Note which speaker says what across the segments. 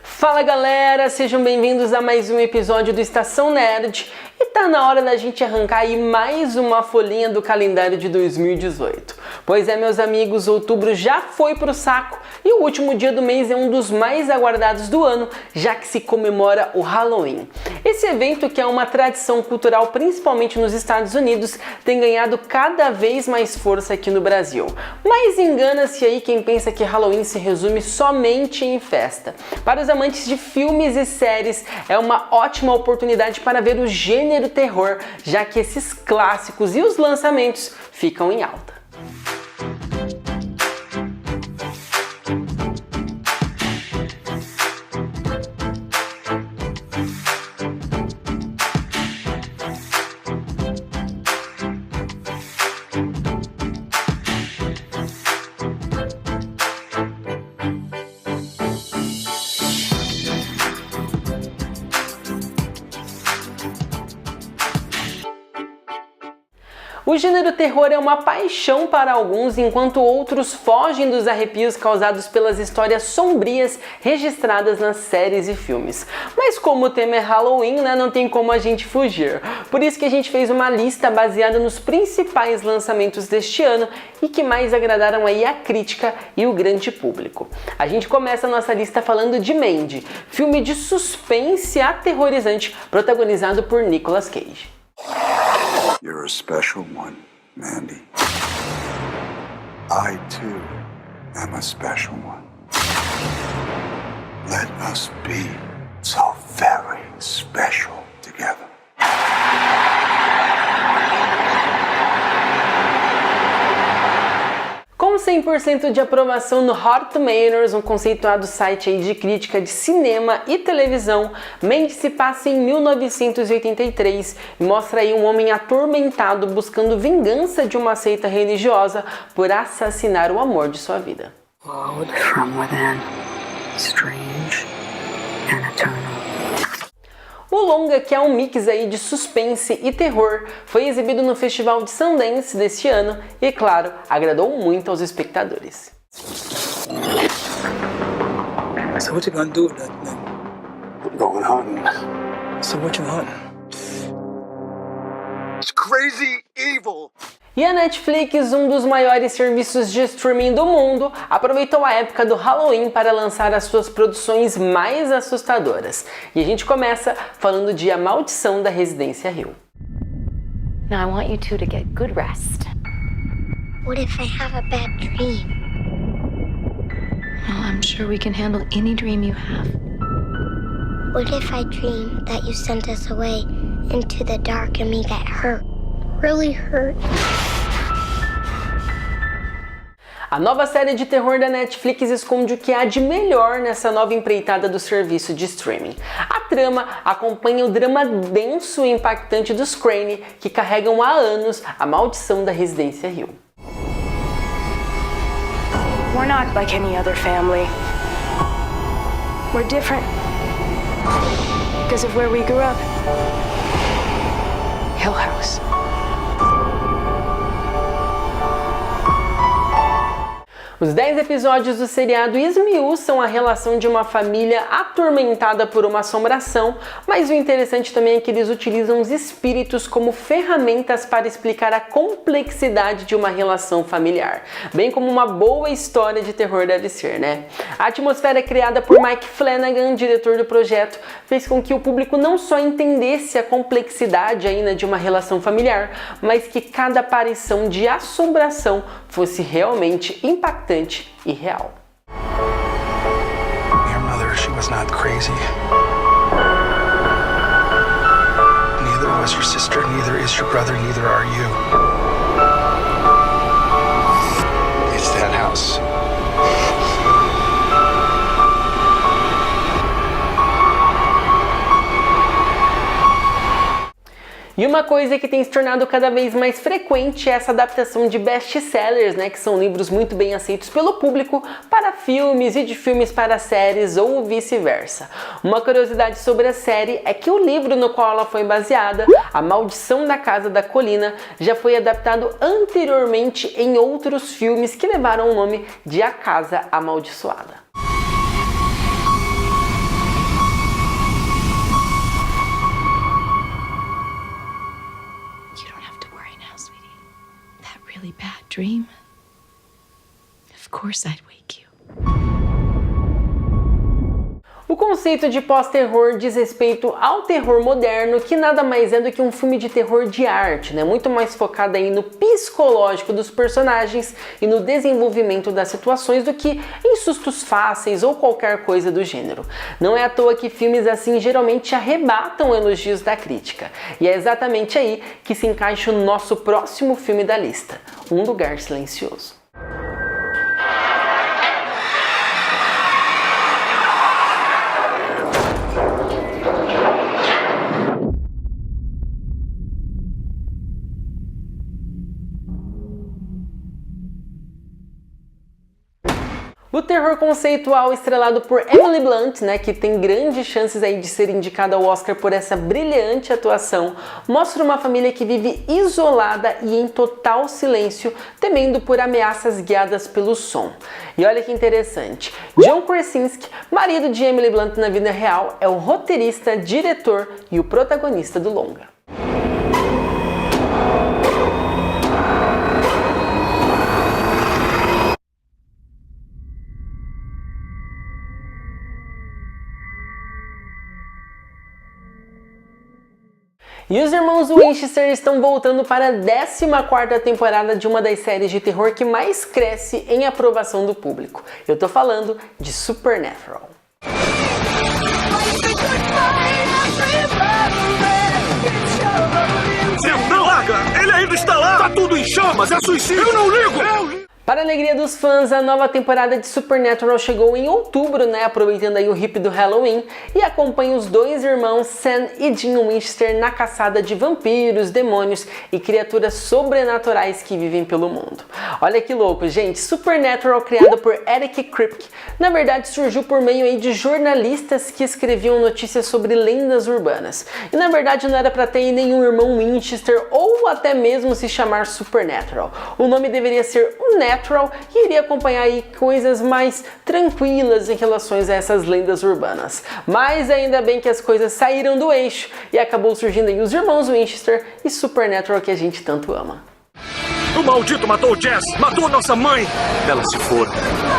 Speaker 1: Fala galera, sejam bem-vindos a mais um episódio do Estação Nerd e tá na hora da gente arrancar aí mais uma folhinha do calendário de 2018. Pois é, meus amigos, outubro já foi pro saco e o último dia do mês é um dos mais aguardados do ano, já que se comemora o Halloween. Esse evento, que é uma tradição cultural principalmente nos Estados Unidos, tem ganhado cada vez mais força aqui no Brasil. Mas engana-se aí quem pensa que Halloween se resume somente em festa. Para os amantes de filmes e séries, é uma ótima oportunidade para ver o gênero terror, já que esses clássicos e os lançamentos ficam em alta. O gênero terror é uma paixão para alguns, enquanto outros fogem dos arrepios causados pelas histórias sombrias registradas nas séries e filmes. Mas como o tema é Halloween, não tem como a gente fugir. Por isso que a gente fez uma lista baseada nos principais lançamentos deste ano e que mais agradaram aí a crítica e o grande público. A gente começa a nossa lista falando de Mandy, filme de suspense aterrorizante protagonizado por Nicolas Cage.
Speaker 2: You're a special one, Mandy. I, too, am a special one. Let us be so very special together.
Speaker 1: Com 100% de aprovação no Rotten Tomatoes, um conceituado site aí de crítica de cinema e televisão, Mandy se passa em 1983 e mostra aí um homem atormentado buscando vingança de uma seita religiosa por assassinar o amor de sua vida.
Speaker 3: Flowed from within, strange and eternal.
Speaker 1: O longa, que é um mix aí de suspense e terror, foi exibido no Festival de Sundance deste ano e, claro, agradou muito aos espectadores.
Speaker 4: So what you gonna do with that thing?
Speaker 2: I'm going hunting.
Speaker 4: So what you hunting?
Speaker 2: It's crazy evil.
Speaker 1: E a Netflix, um dos maiores serviços de streaming do mundo, aproveitou a época do Halloween para lançar as suas produções mais assustadoras. E a gente começa falando de A Maldição da Residência Hill.
Speaker 5: Now I want you two to get good rest.
Speaker 6: What if I have a bad dream?
Speaker 5: Well, I'm sure we can handle any dream you have.
Speaker 6: What if I dream that you sent us away into the dark and we get hurt? Really hurt?
Speaker 1: A nova série de terror da Netflix esconde o que há de melhor nessa nova empreitada do serviço de streaming. A trama acompanha o drama denso e impactante dos Crane, que carregam há anos a maldição da Residência Hill.
Speaker 7: We're not like any other family. We're different because of where we grew up. Hill House.
Speaker 1: Os 10 episódios do seriado esmiuçam a relação de uma família atormentada por uma assombração, mas o interessante também é que eles utilizam os espíritos como ferramentas para explicar a complexidade de uma relação familiar, bem como uma boa história de terror deve ser, né? A atmosfera criada por Mike Flanagan, diretor do projeto, fez com que o público não só entendesse a complexidade ainda de uma relação familiar, mas que cada aparição de assombração fosse realmente impactante e real.
Speaker 4: Your mother, she was not crazy. Neither was your sister, neither is your brother, neither are you. It's that house.
Speaker 1: E uma coisa que tem se tornado cada vez mais frequente é essa adaptação de best-sellers, que são livros muito bem aceitos pelo público para filmes e de filmes para séries ou vice-versa. Uma curiosidade sobre a série é que o livro no qual ela foi baseada, A Maldição da Casa da Colina, já foi adaptado anteriormente em outros filmes que levaram o nome de A Casa Amaldiçoada.
Speaker 8: dream, of course I'd wake you.
Speaker 1: O conceito de pós-terror diz respeito ao terror moderno, que nada mais é do que um filme de terror de arte, né? Muito mais focado aí no psicológico dos personagens e no desenvolvimento das situações do que em sustos fáceis ou qualquer coisa do gênero. Não é à toa que filmes assim geralmente arrebatam elogios da crítica. E é exatamente aí que se encaixa o nosso próximo filme da lista, Um Lugar Silencioso. O terror conceitual estrelado por Emily Blunt, né, que tem grandes chances aí de ser indicada ao Oscar por essa brilhante atuação, mostra uma família que vive isolada e em total silêncio, temendo por ameaças guiadas pelo som. E olha que interessante, John Krasinski, marido de Emily Blunt na vida real, é o roteirista, diretor e o protagonista do longa. E os irmãos Winchester estão voltando para a 14ª temporada de uma das séries de terror que mais cresce em aprovação do público. Eu tô falando de Supernatural.
Speaker 9: Não larga! Ele ainda está lá! Tá tudo em chamas! É suicídio! Eu não ligo!
Speaker 1: Para a alegria dos fãs, a nova temporada de Supernatural chegou em outubro, né, aproveitando aí o hype do Halloween, e acompanha os dois irmãos Sam e Dean Winchester na caçada de vampiros, demônios e criaturas sobrenaturais que vivem pelo mundo. Olha que louco, gente! Supernatural, criado por Eric Kripke, na verdade surgiu por meio aí de jornalistas que escreviam notícias sobre lendas urbanas. E na verdade não era para ter nenhum irmão Winchester ou até mesmo se chamar Supernatural. O nome deveria ser Natural e iria acompanhar aí coisas mais tranquilas em relação a essas lendas urbanas. Mas ainda bem que as coisas saíram do eixo e acabou surgindo aí os irmãos Winchester e Supernatural que a gente tanto ama.
Speaker 9: O maldito matou o Jess! Matou nossa mãe! Elas se foram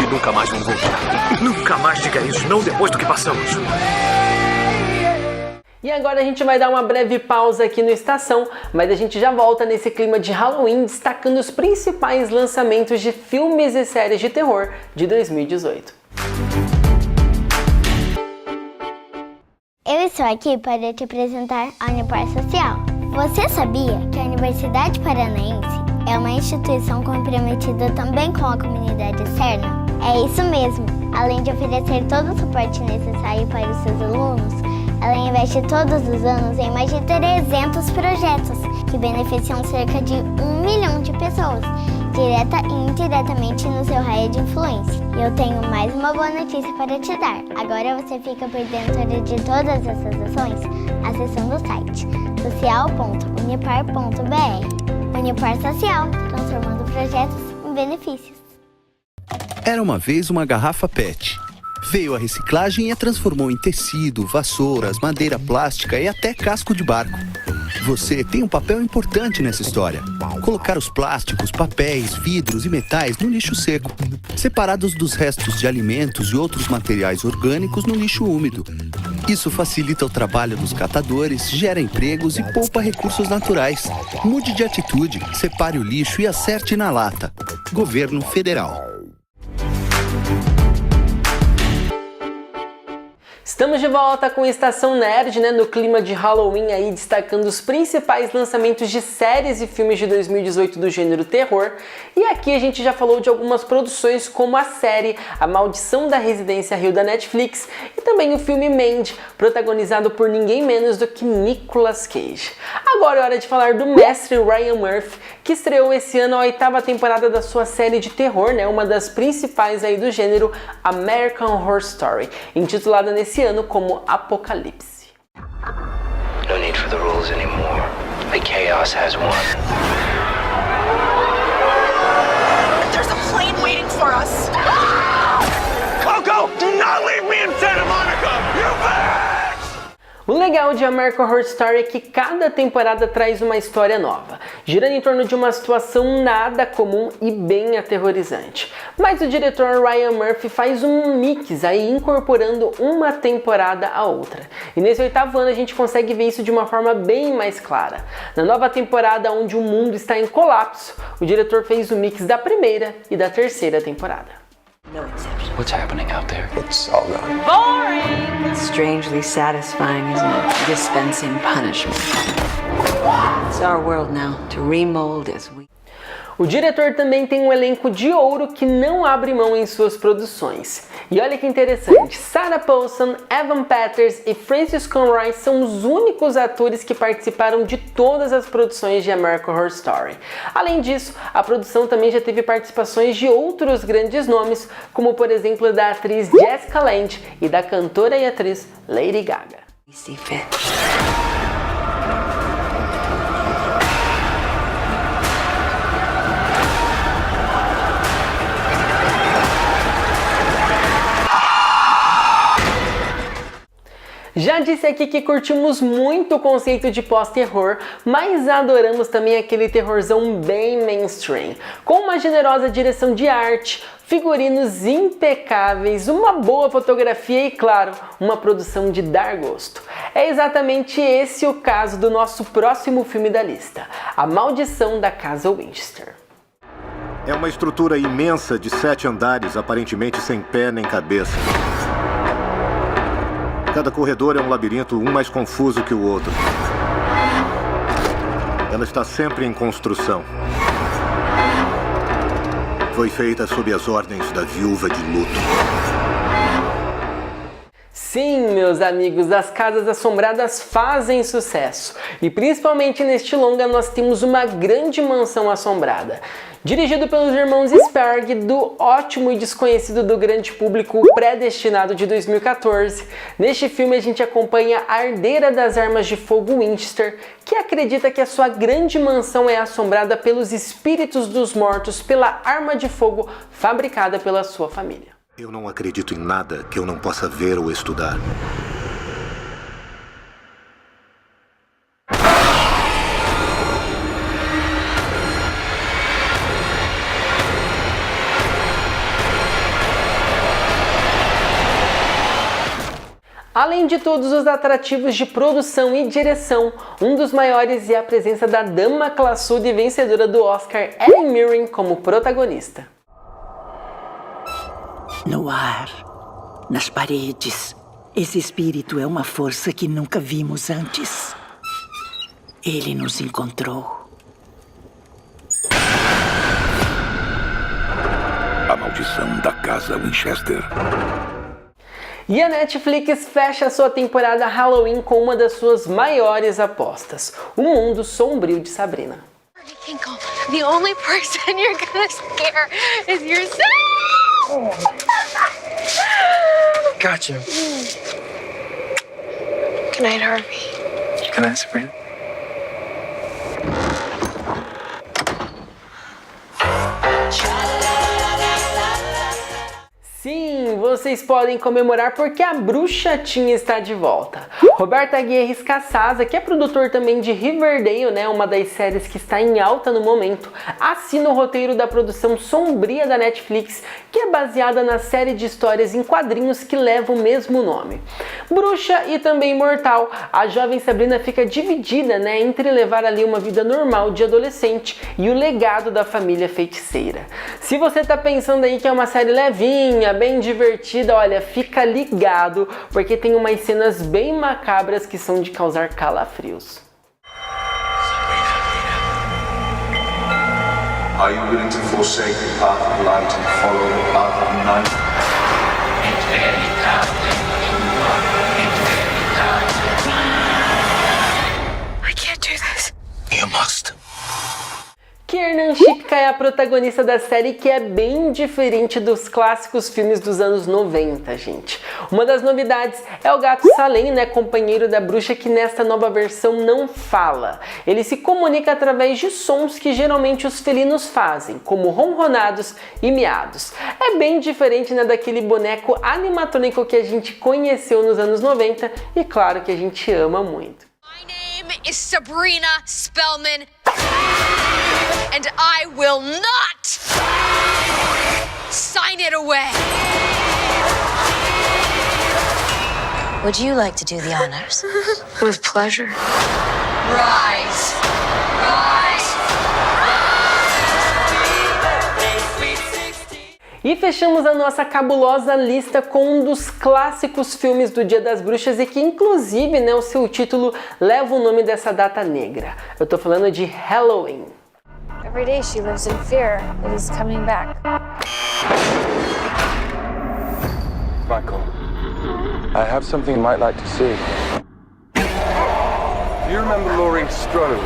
Speaker 9: e nunca mais vão voltar. Nunca mais diga isso, não depois do que passamos.
Speaker 1: E agora a gente vai dar uma breve pausa aqui no Estação, mas a gente já volta nesse clima de Halloween, destacando os principais lançamentos de filmes e séries de terror de 2018.
Speaker 6: Eu estou aqui para te apresentar a Unipar Social. Você sabia que a Universidade Paranaense é uma instituição comprometida também com a comunidade externa? É isso mesmo! Além de oferecer todo o suporte necessário para os seus alunos, ela investe todos os anos em mais de 300 projetos que beneficiam cerca de 1 milhão de pessoas, direta e indiretamente no seu raio de influência. E eu tenho mais uma boa notícia para te dar. Agora você fica por dentro de todas essas ações acessando o site social.unipar.br. Unipar Social, transformando projetos em benefícios.
Speaker 10: Era uma vez uma garrafa PET. Veio a reciclagem e a transformou em tecido, vassouras, madeira plástica e até casco de barco. Você tem um papel importante nessa história. Colocar os plásticos, papéis, vidros e metais no lixo seco, separados dos restos de alimentos e outros materiais orgânicos no lixo úmido. Isso facilita o trabalho dos catadores, gera empregos e poupa recursos naturais. Mude de atitude, separe o lixo e acerte na lata. Governo Federal.
Speaker 1: Estamos de volta com Estação Nerd, né, no clima de Halloween aí, destacando os principais lançamentos de séries e filmes de 2018 do gênero terror. E aqui a gente já falou de algumas produções como a série A Maldição da Residência Hill da Netflix e também o filme Mandy, protagonizado por ninguém menos do que Nicolas Cage. Agora é hora de falar do mestre Ryan Murphy, que estreou esse ano a 8ª temporada da sua série de terror, né, uma das principais aí do gênero American Horror Story, intitulada nesse ano como Apocalipse.
Speaker 11: No need for the rules anymore. The chaos has won.
Speaker 12: There's a plane waiting for us.
Speaker 9: Coco, do not leave me in Santa Monica! You bitch!
Speaker 1: O legal de American Horror Story é que cada temporada traz uma história nova, girando em torno de uma situação nada comum e bem aterrorizante. Mas o diretor Ryan Murphy faz um mix aí, incorporando uma temporada a outra. E nesse 8º ano a gente consegue ver isso de uma forma bem mais clara. Na nova temporada, onde o mundo está em colapso, o diretor fez o mix da primeira e da terceira temporada.
Speaker 3: No exception.
Speaker 11: What's happening out there?
Speaker 2: It's all gone.
Speaker 3: Boring! Strangely satisfying, isn't it? Dispensing punishment. It's our world now, to remold as we...
Speaker 1: O diretor também tem um elenco de ouro que não abre mão em suas produções. E olha que interessante, Sarah Paulson, Evan Peters e Francis Conroy são os únicos atores que participaram de todas as produções de American Horror Story. Além disso, a produção também já teve participações de outros grandes nomes, como por exemplo da atriz Jessica Lange e da cantora e atriz Lady Gaga. Já disse aqui que curtimos muito o conceito de pós-terror, mas adoramos também aquele terrorzão bem mainstream, com uma generosa direção de arte, figurinos impecáveis, uma boa fotografia e, claro, uma produção de dar gosto. É exatamente esse o caso do nosso próximo filme da lista, A Maldição da Casa Winchester.
Speaker 13: É uma estrutura imensa de 7 andares, aparentemente sem pé nem cabeça. Cada corredor é um labirinto, um mais confuso que o outro. Ela está sempre em construção. Foi feita sob as ordens da viúva de luto.
Speaker 1: Sim, meus amigos, as Casas Assombradas fazem sucesso. E principalmente neste longa nós temos uma grande mansão assombrada. Dirigido pelos irmãos Sparg, do ótimo e desconhecido do grande público Predestinado de 2014, neste filme a gente acompanha a herdeira das armas de fogo Winchester, que acredita que a sua grande mansão é assombrada pelos espíritos dos mortos pela arma de fogo fabricada pela sua família.
Speaker 13: Eu não acredito em nada que eu não possa ver ou estudar.
Speaker 1: Além de todos os atrativos de produção e direção, um dos maiores é a presença da dama classuda e vencedora do Oscar, Helen Mirren, como protagonista.
Speaker 14: No ar, nas paredes, esse espírito é uma força que nunca vimos antes. Ele nos encontrou.
Speaker 2: A Maldição da Casa Winchester.
Speaker 1: E a Netflix fecha sua temporada Halloween com uma das suas maiores apostas, O Mundo Sombrio de Sabrina.
Speaker 5: The only person you're gonna scare is yourself!
Speaker 4: Gotcha.
Speaker 5: Good night, Harvey.
Speaker 4: Good night, Sabrina.
Speaker 1: Sim, vocês podem comemorar porque a Bruxatinha está de volta. Roberto Aguirre Casasa, que é produtor também de Riverdale, né, uma das séries que está em alta no momento, assina o roteiro da produção sombria da Netflix, que é baseada na série de histórias em quadrinhos que leva o mesmo nome. Bruxa e também mortal, a jovem Sabrina fica dividida, né, entre levar ali uma vida normal de adolescente e o legado da família feiticeira. Se você tá pensando aí que é uma série levinha, bem divertida, olha, fica ligado, porque tem umas cenas bem macabras que são de causar calafrios.
Speaker 2: Are you willing to forsake the path of light and follow the path of night?
Speaker 5: I can't do this.
Speaker 2: You must.
Speaker 1: Kiernan Shipka é a protagonista da série, que é bem diferente dos clássicos filmes dos anos 90, gente. Uma das novidades é o gato Salem, né, companheiro da bruxa, que nesta nova versão não fala. Ele se comunica através de sons que geralmente os felinos fazem, como ronronados e miados. é bem diferente, né, daquele boneco animatrônico que a gente conheceu nos anos 90 e claro que a gente ama muito.
Speaker 15: My name is Sabrina Spellman and I will not sign it away.
Speaker 5: Would you like to do the honors?
Speaker 7: With pleasure.
Speaker 15: Rise. Rise.
Speaker 1: E fechamos a nossa cabulosa lista com um dos clássicos filmes do Dia das Bruxas e que inclusive, né, o seu título leva o nome dessa data negra. Eu tô falando de Halloween.
Speaker 16: Every day she lives in fear that he's coming back.
Speaker 17: Michael, I have something you might like to see. Do you remember Laurie Strode?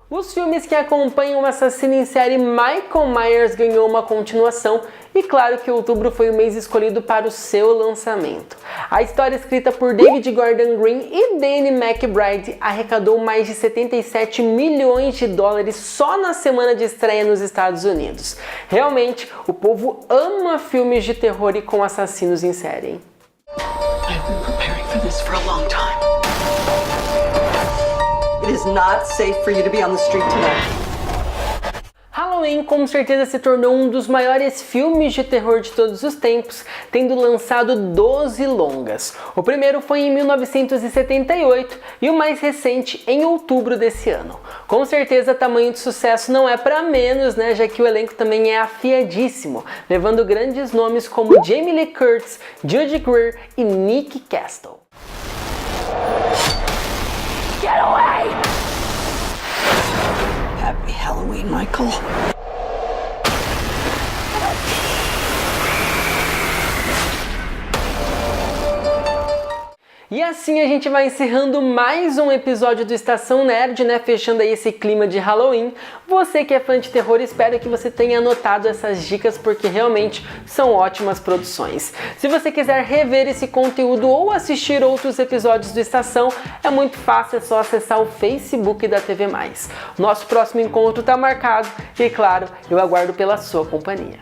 Speaker 1: Os filmes que acompanham o assassino em série Michael Myers ganhou uma continuação e claro que outubro foi o mês escolhido para o seu lançamento. A história escrita por David Gordon Green e Danny McBride arrecadou mais de 77 milhões de dólares só na semana de estreia nos Estados Unidos. Realmente, o povo ama filmes de terror e com assassinos em série, hein?
Speaker 14: I've been preparing for this for a long time. It is not safe for you to be on the street tonight.
Speaker 1: Halloween com certeza se tornou um dos maiores filmes de terror de todos os tempos, tendo lançado 12 longas. O primeiro foi em 1978 e o mais recente em outubro desse ano. Com certeza tamanho de sucesso não é para menos, né, já que o elenco também é afiadíssimo, levando grandes nomes como Jamie Lee Curtis, Judith Greer e Nick Castle.
Speaker 14: Get away! Happy Halloween, Michael.
Speaker 1: E assim a gente vai encerrando mais um episódio do Estação Nerd, né? Fechando aí esse clima de Halloween. Você que é fã de terror, espero que você tenha anotado essas dicas porque realmente são ótimas produções. Se você quiser rever esse conteúdo ou assistir outros episódios do Estação, é muito fácil, é só acessar o Facebook da TV+. Nosso próximo encontro está marcado e, claro, eu aguardo pela sua companhia.